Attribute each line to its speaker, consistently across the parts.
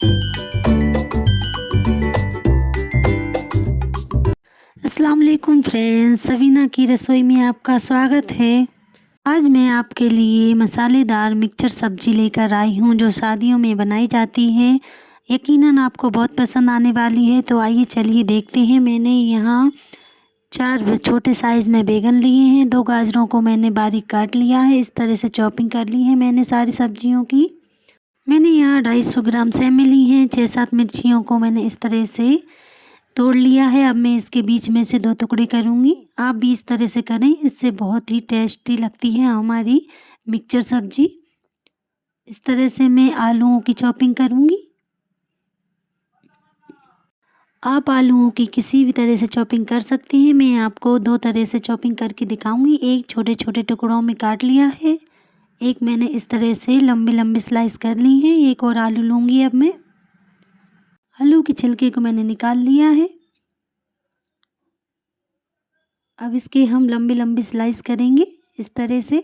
Speaker 1: अस्सलाम वालेकुम फ्रेंड्स, सवीना की रसोई में आपका स्वागत है। आज मैं आपके लिए मसालेदार मिक्सचर सब्ज़ी लेकर आई हूँ जो शादियों में बनाई जाती है। यकीनन आपको बहुत पसंद आने वाली है। तो आइए चलिए देखते हैं। मैंने यहाँ 4 छोटे साइज़ में बैंगन लिए हैं। 2 गाजरों को मैंने बारीक काट लिया है। इस तरह से चॉपिंग कर ली है मैंने सारी सब्जियों की। मैंने यहाँ 250 ग्राम सेमें ली हैं। 6-7 मिर्चियों को मैंने इस तरह से तोड़ लिया है। अब मैं इसके बीच में से 2 टुकड़े करूँगी। आप भी इस तरह से करें, इससे बहुत ही टेस्टी लगती है हमारी मिक्सचर सब्ज़ी। इस तरह से मैं आलूओं की चॉपिंग करूँगी। आप आलूओं की किसी भी तरह से चॉपिंग कर सकती हैं। मैं आपको 2 तरह से चॉपिंग करके दिखाऊँगी। एक छोटे-छोटे टुकड़ों में काट लिया है, एक मैंने इस तरह से लंबे-लंबे स्लाइस कर ली हैं। एक और आलू लूँगी अब मैं। आलू के छिलके को मैंने निकाल लिया है। अब इसके हम लंबे-लंबे स्लाइस करेंगे इस तरह से।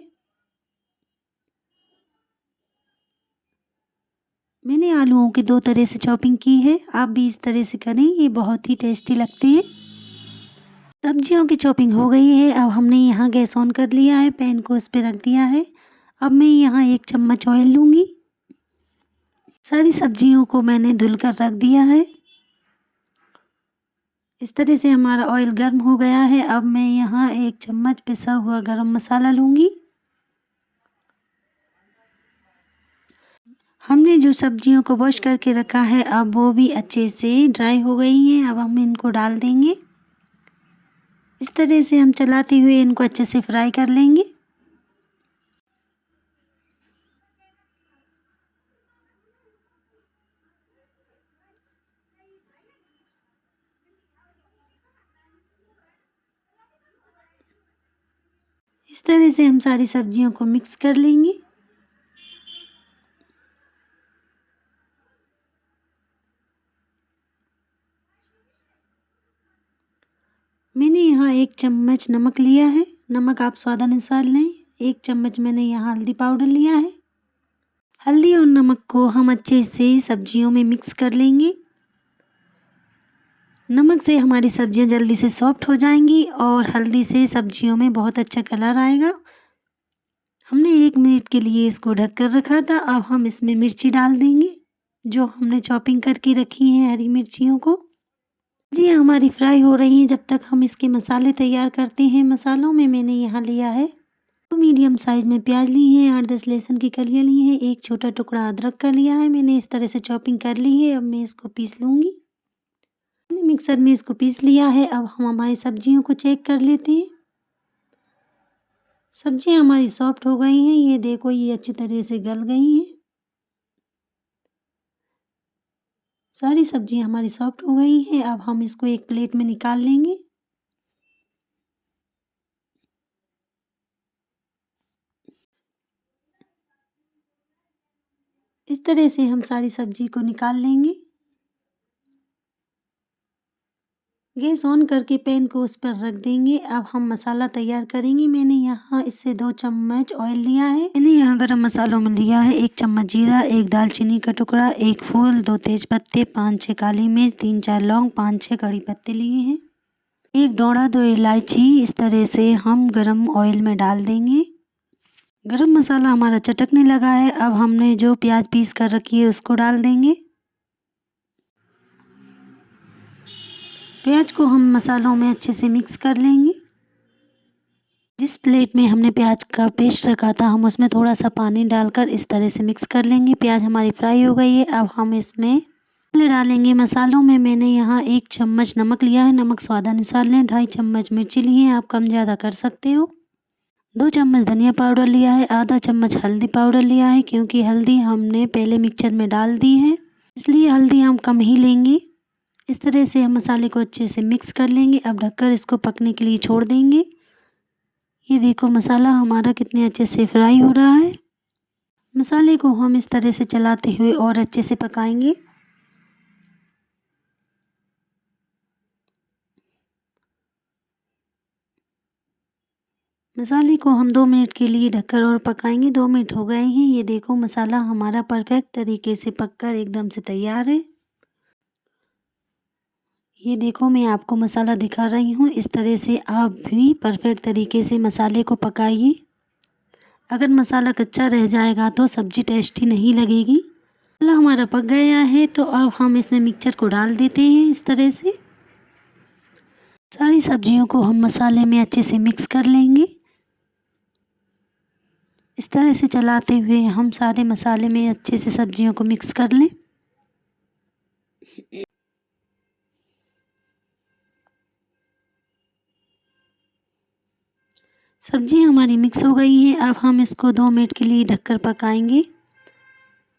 Speaker 1: मैंने आलूओं की 2 तरह से चॉपिंग की है। आप भी इस तरह से करें, ये बहुत ही टेस्टी लगती है। सब्जियों की चॉपिंग हो गई है। अब हमने यहाँ गैस ऑन कर लिया है, पैन को इस पे रख दिया है। अब मैं यहाँ 1 चम्मच ऑयल लूँगी। सारी सब्जियों को मैंने धुल कर रख दिया है। इस तरह से हमारा ऑयल गर्म हो गया है। अब मैं यहाँ 1 चम्मच पिसा हुआ गरम मसाला लूँगी। हमने जो सब्जियों को वॉश करके रखा है, अब वो भी अच्छे से ड्राई हो गई हैं। अब हम इनको डाल देंगे। इस तरह से हम चलाते हुए इनको अच्छे से फ्राई कर लेंगे। इस तरह से हम सारी सब्जियों को मिक्स कर लेंगे। मैंने यहाँ 1 चम्मच नमक लिया है। नमक आप स्वादानुसार लें। 1 चम्मच मैंने यहाँ हल्दी पाउडर लिया है। हल्दी और नमक को हम अच्छे से सब्जियों में मिक्स कर लेंगे। नमक से हमारी सब्जियां जल्दी से सॉफ्ट हो जाएंगी और हल्दी से सब्जियों में बहुत अच्छा कलर आएगा। हमने 1 मिनट के लिए इसको ढक कर रखा था। अब हम इसमें मिर्ची डाल देंगे, जो हमने चॉपिंग करके रखी हैं हरी मिर्चियों को। जी हमारी फ्राई हो रही हैं। जब तक हम इसके मसाले तैयार करते हैं, मसालों में मैंने यहाँ लिया है 2 मीडियम साइज़ में प्याज ली हैं, 8-10 लहसुन की कलियाँ ली हैं, 1 छोटा टुकड़ा अदरक का लिया है। मैंने इस तरह से चॉपिंग कर ली है। अब मैं इसको पीस लूँगी। मैंने मिक्सर में इसको पीस लिया है। अब हम हमारी सब्जियों को चेक कर लेते हैं। सब्जियाँ हमारी सॉफ्ट हो गई हैं। ये देखो, ये अच्छी तरह से गल गई हैं। सारी सब्जियाँ हमारी सॉफ्ट हो गई हैं। अब हम इसको एक प्लेट में निकाल लेंगे। इस तरह से हम सारी सब्जी को निकाल लेंगे। गैस ऑन करके पैन को उस पर रख देंगे। अब हम मसाला तैयार करेंगे। मैंने यहाँ इससे 2 चम्मच ऑयल लिया है। मैंने यहाँ गरम मसालों में लिया है 1 चम्मच जीरा, 1 दालचीनी का टुकड़ा, 1 फूल, 2 तेज पत्ते, 5-6 काली मिर्च, 3-4 लौंग, 5-6 कड़ी पत्ते लिए हैं, 1 डौड़ा, 2 इलायची। इस तरह से हम गरम ऑयल में डाल देंगे। गरम मसाला हमारा चटकने लगा है। अब हमने जो प्याज पीस कर रखी है उसको डाल देंगे। प्याज को हम मसालों में अच्छे से मिक्स कर लेंगे। जिस प्लेट में हमने प्याज का पेस्ट रखा था, हम उसमें थोड़ा सा पानी डालकर इस तरह से मिक्स कर लेंगे। प्याज हमारी फ्राई हो गई है। अब हम इसमें मसाले डालेंगे। मसालों में मैंने यहाँ 1 चम्मच नमक लिया है। नमक स्वादानुसार लें। 2.5 चम्मच मिर्ची ली है, आप कम ज़्यादा कर सकते हो। 2 चम्मच धनिया पाउडर लिया है। आधा चम्मच हल्दी पाउडर लिया है, क्योंकि हल्दी हमने पहले मिक्सचर में डाल दी है, इसलिए हल्दी हम कम ही लेंगे। इस तरह से हम मसाले को अच्छे से मिक्स कर लेंगे। अब ढककर इसको पकने के लिए छोड़ देंगे। ये देखो, मसाला हमारा कितने अच्छे से फ्राई हो रहा है। मसाले को हम इस तरह से चलाते हुए और अच्छे से पकाएंगे। मसाले को हम 2 मिनट के लिए ढककर और पकाएंगे। 2 मिनट हो गए हैं। ये देखो मसाला हमारा परफेक्ट तरीके से पककर एकदम से तैयार है। ये देखो मैं आपको मसाला दिखा रही हूँ। इस तरह से आप भी परफेक्ट तरीके से मसाले को पकाइए। अगर मसाला कच्चा रह जाएगा तो सब्ज़ी टेस्टी नहीं लगेगी। मसाला हमारा पक गया है तो अब हम इसमें मिक्सचर को डाल देते हैं। इस तरह से सारी सब्जियों को हम मसाले में अच्छे से मिक्स कर लेंगे। इस तरह से चलाते हुए हम सारे मसाले में अच्छे से सब्जियों को मिक्स कर लें। सब्जी हमारी मिक्स हो गई है। अब हम इसको 2 मिनट के लिए ढककर पकाएंगे।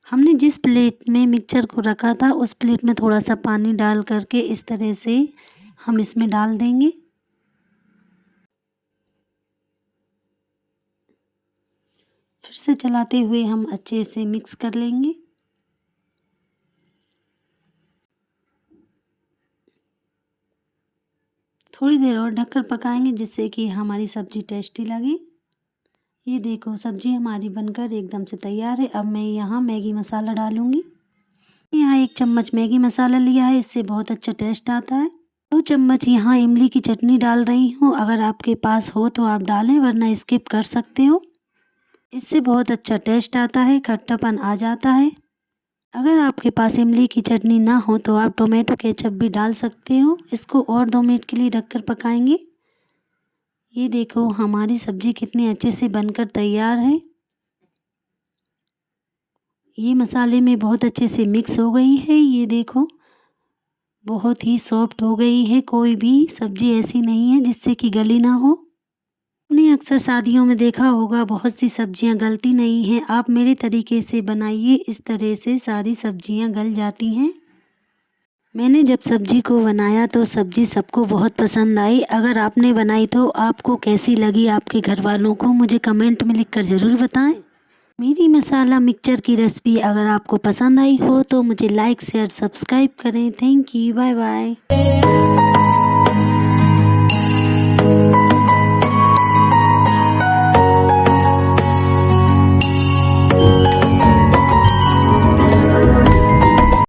Speaker 1: हमने जिस प्लेट में मिक्सचर को रखा था उस प्लेट में थोड़ा सा पानी डाल करके इस तरह से हम इसमें डाल देंगे। फिर से चलाते हुए हम अच्छे से मिक्स कर लेंगे। थोड़ी देर और ढककर पकाएंगे जिससे कि हमारी सब्ज़ी टेस्टी लगे। ये देखो सब्ज़ी हमारी बनकर एकदम से तैयार है। अब मैं यहाँ मैगी मसाला डालूँगी। यहाँ 1 चम्मच मैगी मसाला लिया है, इससे बहुत अच्छा टेस्ट आता है। 2 चम्मच यहाँ इमली की चटनी डाल रही हूँ। अगर आपके पास हो तो आप डालें वरना स्किप कर सकते हो। इससे बहुत अच्छा टेस्ट आता है, खट्टापन आ जाता है। अगर आपके पास इमली की चटनी ना हो तो आप टोमेटो केचप भी डाल सकते हो। इसको और 2 मिनट के लिए ढककर पकाएंगे। ये देखो हमारी सब्ज़ी कितने अच्छे से बनकर तैयार है। ये मसाले में बहुत अच्छे से मिक्स हो गई है। ये देखो बहुत ही सॉफ्ट हो गई है। कोई भी सब्ज़ी ऐसी नहीं है जिससे कि गली ना हो। आपने अक्सर शादियों में देखा होगा बहुत सी सब्जियां गलती नहीं हैं। आप मेरे तरीके से बनाइए, इस तरह से सारी सब्जियां गल जाती हैं। मैंने जब सब्जी को बनाया तो सब्जी सबको बहुत पसंद आई। अगर आपने बनाई तो आपको कैसी लगी, आपके घर वालों को मुझे कमेंट में लिखकर ज़रूर बताएं। मेरी मसाला मिक्सचर की रेसिपी अगर आपको पसंद आई हो तो मुझे लाइक शेयर सब्सक्राइब करें। Thank you, bye bye.